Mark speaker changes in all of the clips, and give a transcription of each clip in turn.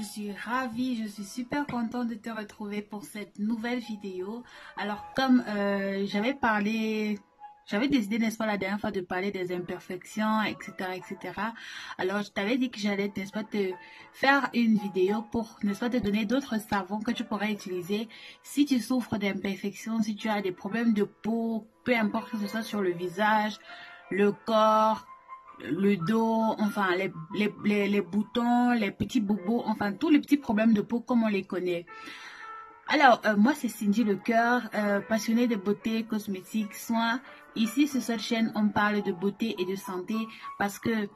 Speaker 1: Je suis ravie, je suis super contente de te retrouver pour cette nouvelle vidéo. Alors, comme j'avais décidé, n'est-ce pas, la dernière fois de parler des imperfections, etc., etc. Alors, je t'avais dit que j'allais, n'est-ce pas, te faire une vidéo pour, n'est-ce pas, te donner d'autres savons que tu pourrais utiliser si tu souffres d'imperfections, si tu as des problèmes de peau, peu importe que ce soit sur le visage, le corps, le dos, enfin les boutons, les petits bobos, enfin tous les petits problèmes de peau comme on les connaît. Alors, moi c'est Cindy Le Cœur, passionnée de beauté, cosmétiques, soins. Ici sur cette chaîne, on parle de beauté et de santé parce que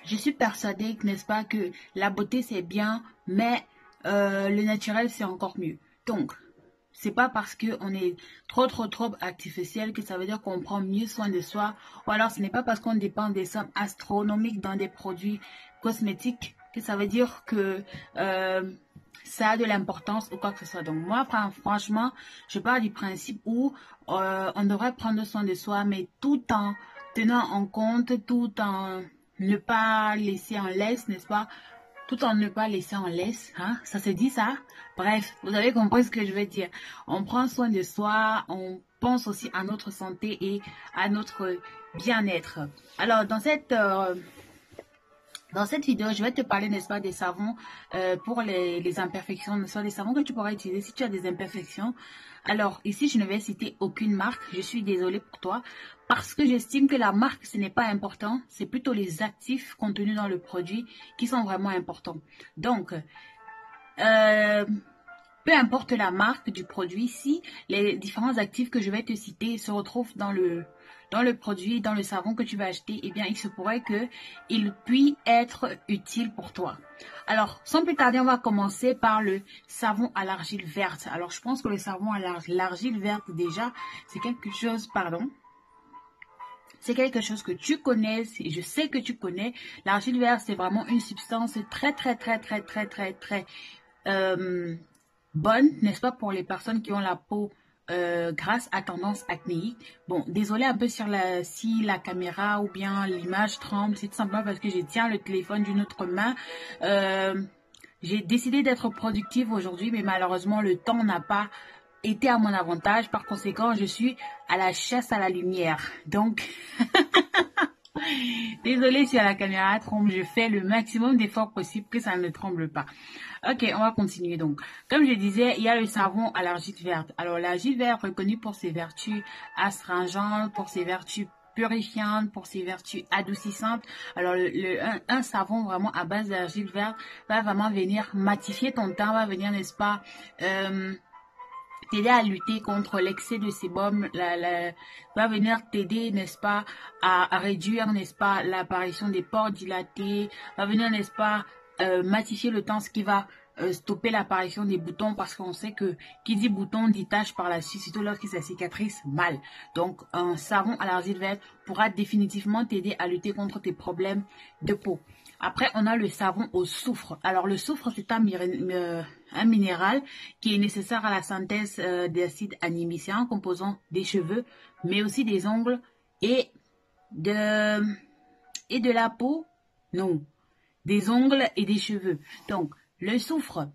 Speaker 1: je suis persuadée, n'est-ce pas, que la beauté c'est bien, mais le naturel c'est encore mieux. Donc, c'est pas parce qu'on est trop artificiel que ça veut dire qu'on prend mieux soin de soi. Ou alors ce n'est pas parce qu'on dépense des sommes astronomiques dans des produits cosmétiques que ça veut dire que ça a de l'importance ou quoi que ce soit. Donc moi, franchement, je pars du principe où on devrait prendre soin de soi, mais tout en tenant en compte, tout en ne pas laisser en laisse, n'est-ce pas? Tout en ne pas laisser en laisse, hein, ça se dit ça? Bref, vous avez compris ce que je veux dire. On prend soin de soi, on pense aussi à notre santé et à notre bien-être. Alors, dans cette vidéo, je vais te parler, n'est-ce pas, des savons pour les imperfections, n'est-ce pas, des savons que tu pourras utiliser si tu as des imperfections. Alors, ici, je ne vais citer aucune marque. Je suis désolée pour toi parce que j'estime que la marque, ce n'est pas important. C'est plutôt les actifs contenus dans le produit qui sont vraiment importants. Donc, peu importe la marque du produit, si les différents actifs que je vais te citer se retrouvent dans le produit, dans le savon que tu vas acheter, eh bien, il se pourrait qu'il puisse être utile pour toi. Alors, sans plus tarder, on va commencer par le savon à l'argile verte. Alors, je pense que le savon à l'argile verte, déjà, c'est quelque chose, pardon, c'est quelque chose que tu connais, je sais que tu connais. L'argile verte, c'est vraiment une substance très bonne, n'est-ce pas, pour les personnes qui ont la peau grasse à tendance acnéique. Bon, désolé un peu si la caméra ou bien l'image tremble, c'est tout simplement parce que je tiens le téléphone d'une autre main. J'ai décidé d'être productive aujourd'hui, mais malheureusement, le temps n'a pas été à mon avantage. Par conséquent, je suis à la chasse à la lumière. Donc, désolée si la caméra tremble, je fais le maximum d'efforts possible que ça ne tremble pas. Ok, on va continuer donc. Comme je disais, il y a le savon à l'argile verte. Alors, l'argile verte reconnu pour ses vertus astringentes, pour ses vertus purifiantes, pour ses vertus adoucissantes. Alors, un savon vraiment à base d'argile verte va vraiment venir matifier ton teint, va venir, n'est-ce pas, t'aider à lutter contre l'excès de sébum, va venir t'aider, n'est-ce pas, à réduire, n'est-ce pas, l'apparition des pores dilatés, va venir, n'est-ce pas, matifier le teint, ce qui va stopper l'apparition des boutons, parce qu'on sait que qui dit bouton dit tache par la suite, surtout lorsqu'il se cicatrise mal. Donc, un savon à l'argile verte pourra définitivement t'aider à lutter contre tes problèmes de peau. Après, on a le savon au soufre. Alors, le soufre, c'est un minéral qui est nécessaire à la synthèse d'acide anémique. C'est un composant des cheveux, mais aussi des ongles et de la peau. Non, des ongles et des cheveux. Donc, le soufre,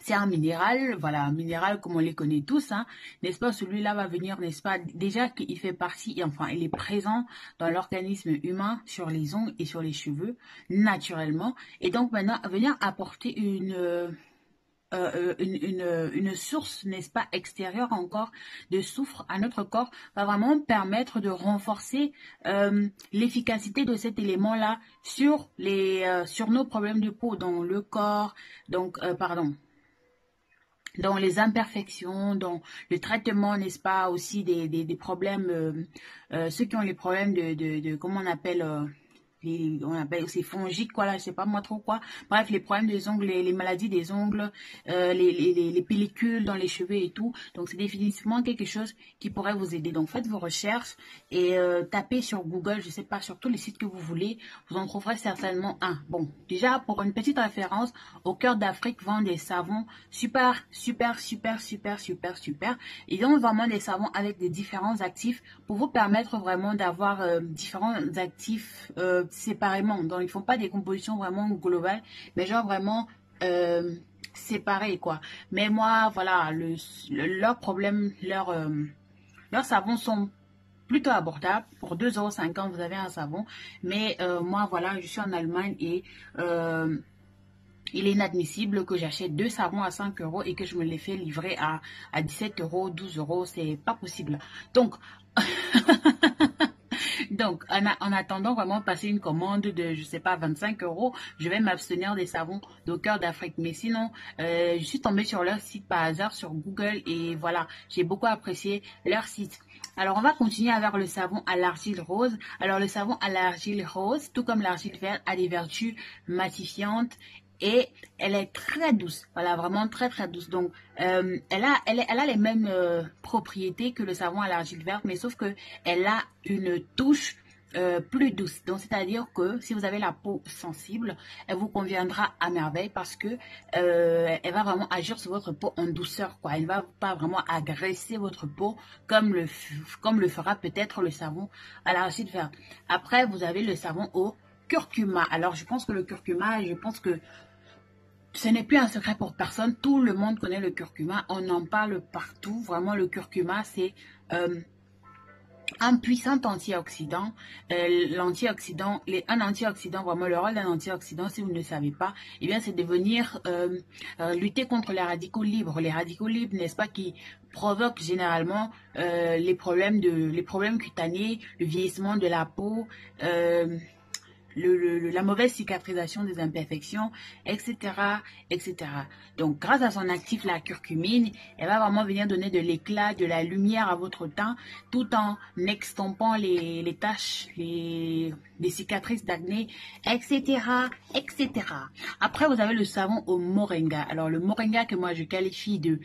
Speaker 1: c'est un minéral, voilà, un minéral comme on les connaît tous, hein, n'est-ce pas, celui-là va venir, n'est-ce pas, déjà qu'il fait partie, enfin, il est présent dans l'organisme humain, sur les ongles et sur les cheveux, naturellement, et donc maintenant, venir apporter une source, n'est-ce pas, extérieure encore de soufre à notre corps va vraiment permettre de renforcer l'efficacité de cet élément-là sur nos problèmes de peau, dans le corps, donc, dans les imperfections, dans le traitement, n'est-ce pas, aussi des problèmes, ceux qui ont les problèmes de comment on appelle, on appelle aussi fongiques, quoi, là, je sais pas moi trop quoi. Bref, les problèmes des ongles, les maladies des ongles, les pellicules dans les cheveux et tout. Donc, c'est définitivement quelque chose qui pourrait vous aider. Donc, faites vos recherches et tapez sur Google, je sais pas, sur tous les sites que vous voulez. Vous en trouverez certainement un. Bon, déjà, pour une petite référence, Au Cœur d'Afrique vend des savons super. Ils ont vraiment des savons avec des différents actifs pour vous permettre vraiment d'avoir différents actifs séparément. Donc, ils font pas des compositions vraiment globales, mais genre vraiment séparées, quoi. Mais moi, voilà, leur problème, leurs savons sont plutôt abordables. Pour 2,50 € vous avez un savon. Mais moi, voilà, je suis en Allemagne et il est inadmissible que j'achète 2 savons à 5 € et que je me les fais livrer à 17 €, 12 €. C'est pas possible. Donc, donc en attendant vraiment passer une commande de, je sais pas, 25 €, je vais m'abstenir des savons de cœur d'Afrique. Mais sinon, je suis tombée sur leur site par hasard sur Google et voilà, j'ai beaucoup apprécié leur site. Alors, on va continuer avec le savon à l'argile rose. Alors, le savon à l'argile rose, tout comme l'argile verte, a des vertus matifiantes et elle est très douce. Voilà, vraiment très très douce. Donc, elle a les mêmes propriétés que le savon à l'argile verte, mais sauf que elle a une touche plus douce. Donc, c'est-à-dire que si vous avez la peau sensible, elle vous conviendra à merveille parce que elle va vraiment agir sur votre peau en douceur, quoi. Elle ne va pas vraiment agresser votre peau comme le fera peut-être le savon à l'argile verte. Après, vous avez le savon au curcuma. Alors, je pense que le curcuma, ce n'est plus un secret pour personne. Tout le monde connaît le curcuma. On en parle partout. Vraiment, le curcuma, c'est un puissant antioxydant. Un antioxydant, vraiment, le rôle d'un antioxydant, si vous ne le savez pas, eh bien, c'est de venir lutter contre les radicaux libres. Les radicaux libres, n'est-ce pas, qui provoquent généralement les problèmes cutanés, le vieillissement de la peau, la mauvaise cicatrisation des imperfections, etc., etc. Donc, grâce à son actif, la curcumine, elle va vraiment venir donner de l'éclat, de la lumière à votre teint, tout en extompant les taches, les cicatrices d'acné, etc., etc. Après, vous avez le savon au moringa. Alors, le moringa que moi, je qualifie de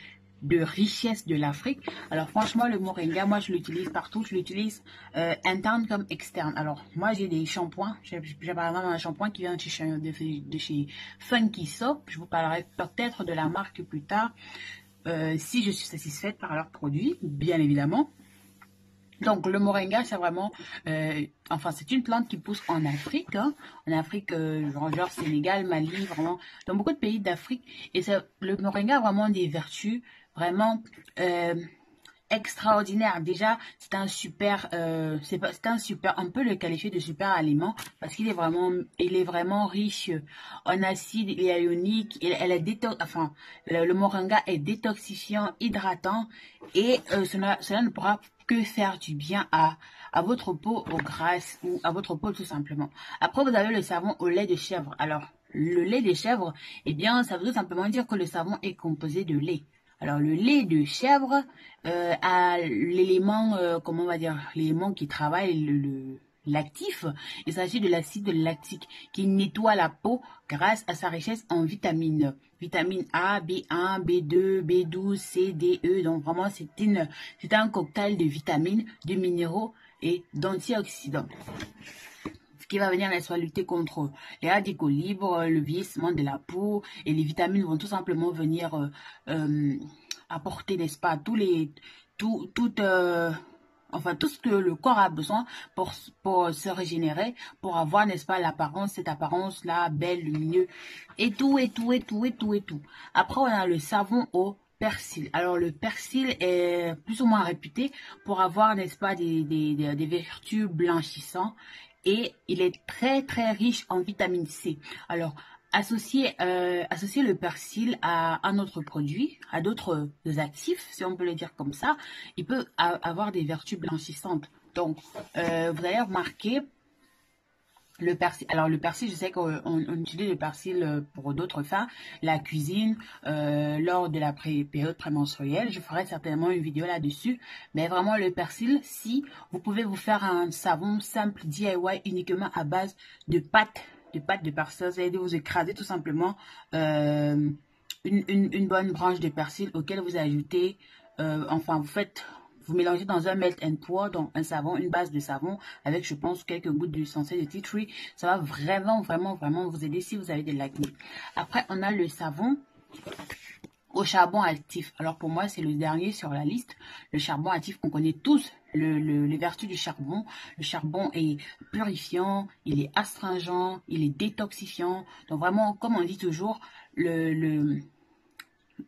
Speaker 1: richesse de l'Afrique. Alors franchement, le moringa, moi je l'utilise partout, je l'utilise interne comme externe. Alors moi j'ai des shampoings, j'ai par exemple un shampoing qui vient de chez Funky Soap, je vous parlerai peut-être de la marque plus tard, si je suis satisfaite par leurs produits, bien évidemment. Donc le moringa, c'est vraiment, c'est une plante qui pousse en Afrique, hein, en Afrique, genre Sénégal, Mali, vraiment, dans beaucoup de pays d'Afrique. Et le moringa a vraiment des vertus vraiment extraordinaires. Déjà, c'est un super, on peut le qualifier de super aliment parce qu'il est vraiment riche en acide hyaluronique. Le moringa est détoxifiant, hydratant et cela ne pourra que faire du bien à votre peau aux grasses ou à votre peau tout simplement. Après, vous avez le savon au lait de chèvre. Alors, le lait de chèvre, eh bien, ça veut simplement dire que le savon est composé de lait. Alors, le lait de chèvre a l'élément, l'élément qui travaille l'actif. Il s'agit de l'acide lactique qui nettoie la peau grâce à sa richesse en vitamines. Vitamine A, B1, B2, B12, C, D, E. Donc vraiment, c'est un cocktail de vitamines, de minéraux et d'antioxydants. Ce qui va venir lutter contre les radicaux libres, le vieillissement de la peau. Et les vitamines vont tout simplement venir apporter, n'est-ce pas, tout ce que le corps a besoin pour se régénérer, pour avoir, n'est-ce pas, cette apparence-là, belle, lumineuse, et tout. Après, on a le savon au persil. Alors, le persil est plus ou moins réputé pour avoir, n'est-ce pas, des vertus blanchissantes, et il est très, très riche en vitamine C. Alors, associer le persil à un autre produit, à d'autres actifs, si on peut le dire comme ça, il peut avoir des vertus blanchissantes. Donc, vous allez remarquer le persil. Alors, le persil, je sais qu'on utilise le persil pour d'autres fins, la cuisine, lors de la période prémenstruelle. Je ferai certainement une vidéo là-dessus. Mais vraiment, le persil, si vous pouvez vous faire un savon simple DIY uniquement à base de pâte de persil, vous allez vous écraser tout simplement une bonne branche de persil auquel vous ajoutez, vous mélangez dans un melt and pour, donc un savon, une base de savon avec, je pense, quelques gouttes d'essentiel de tea tree. Ça va vraiment, vraiment, vraiment vous aider si vous avez de l'acné. Après, on a le savon au charbon actif. Alors pour moi, c'est le dernier sur la liste. Le charbon actif qu'on connaît tous, les vertus du charbon. Le charbon est purifiant, il est astringent, il est détoxifiant. Donc vraiment, comme on dit toujours,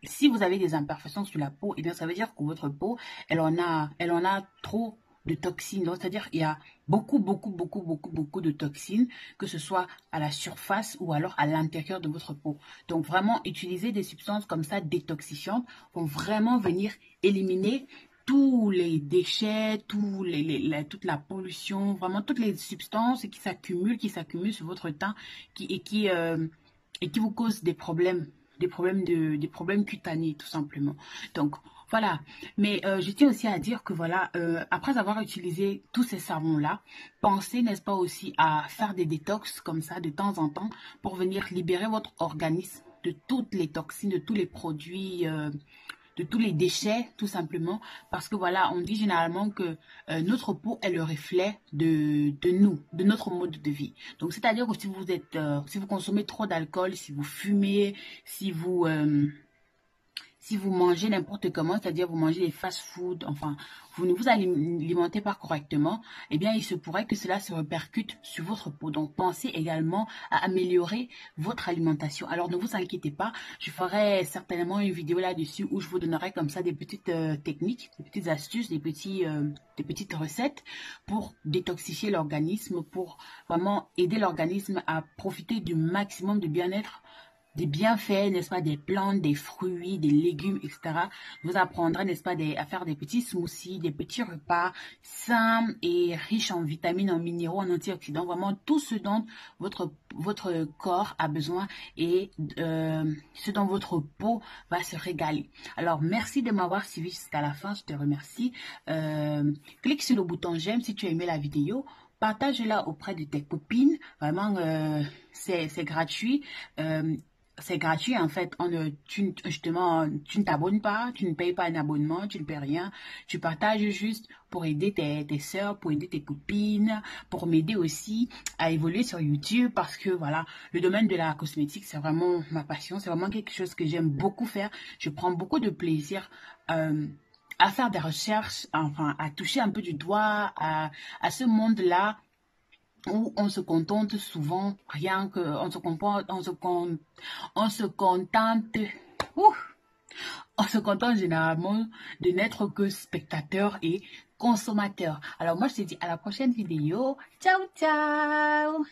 Speaker 1: si vous avez des imperfections sur la peau, eh bien ça veut dire que votre peau, elle en a trop de toxines. Donc c'est-à-dire qu'il y a beaucoup de toxines, que ce soit à la surface ou alors à l'intérieur de votre peau. Donc vraiment, utiliser des substances comme ça détoxifiantes vont vraiment venir éliminer tous les déchets, toute la pollution, vraiment toutes les substances qui s'accumulent sur votre teint et qui vous causent des problèmes cutanés tout simplement. Donc voilà, mais je tiens aussi à dire que voilà, après avoir utilisé tous ces savons-là, pensez, n'est-ce pas, aussi à faire des détox comme ça de temps en temps pour venir libérer votre organisme de toutes les toxines, de tous les produits, de tous les déchets, tout simplement, parce que voilà, on dit généralement que notre peau est le reflet de nous, de notre mode de vie. Donc, c'est-à-dire que si vous consommez trop d'alcool, si vous fumez, si vous mangez n'importe comment, c'est-à-dire vous mangez des fast-food, enfin, vous ne vous alimentez pas correctement, eh bien, il se pourrait que cela se répercute sur votre peau. Donc, pensez également à améliorer votre alimentation. Alors, ne vous inquiétez pas, je ferai certainement une vidéo là-dessus où je vous donnerai comme ça des petites techniques, des petites astuces, des petites recettes pour détoxifier l'organisme, pour vraiment aider l'organisme à profiter du maximum de bien-être, des bienfaits, n'est-ce pas, des plantes, des fruits, des légumes, etc. Vous apprendrez, n'est-ce pas, à faire des petits smoothies, des petits repas sains et riches en vitamines, en minéraux, en antioxydants. Vraiment tout ce dont votre corps a besoin et ce dont votre peau va se régaler. Alors, merci de m'avoir suivi jusqu'à la fin. Je te remercie. Clique sur le bouton j'aime si tu as aimé la vidéo. Partage-la auprès de tes copines. Vraiment, c'est gratuit. C'est gratuit en fait. Justement, tu ne t'abonnes pas, tu ne payes pas un abonnement, tu ne payes rien. Tu partages juste pour aider tes soeurs, pour aider tes copines, pour m'aider aussi à évoluer sur YouTube parce que voilà, le domaine de la cosmétique, c'est vraiment ma passion. C'est vraiment quelque chose que j'aime beaucoup faire. Je prends beaucoup de plaisir à faire des recherches, enfin, à toucher un peu du doigt à ce monde-là où on se contente souvent rien que ouh, on se contente généralement de n'être que spectateur et consommateur. Alors moi je te dis à la prochaine vidéo. Ciao ciao.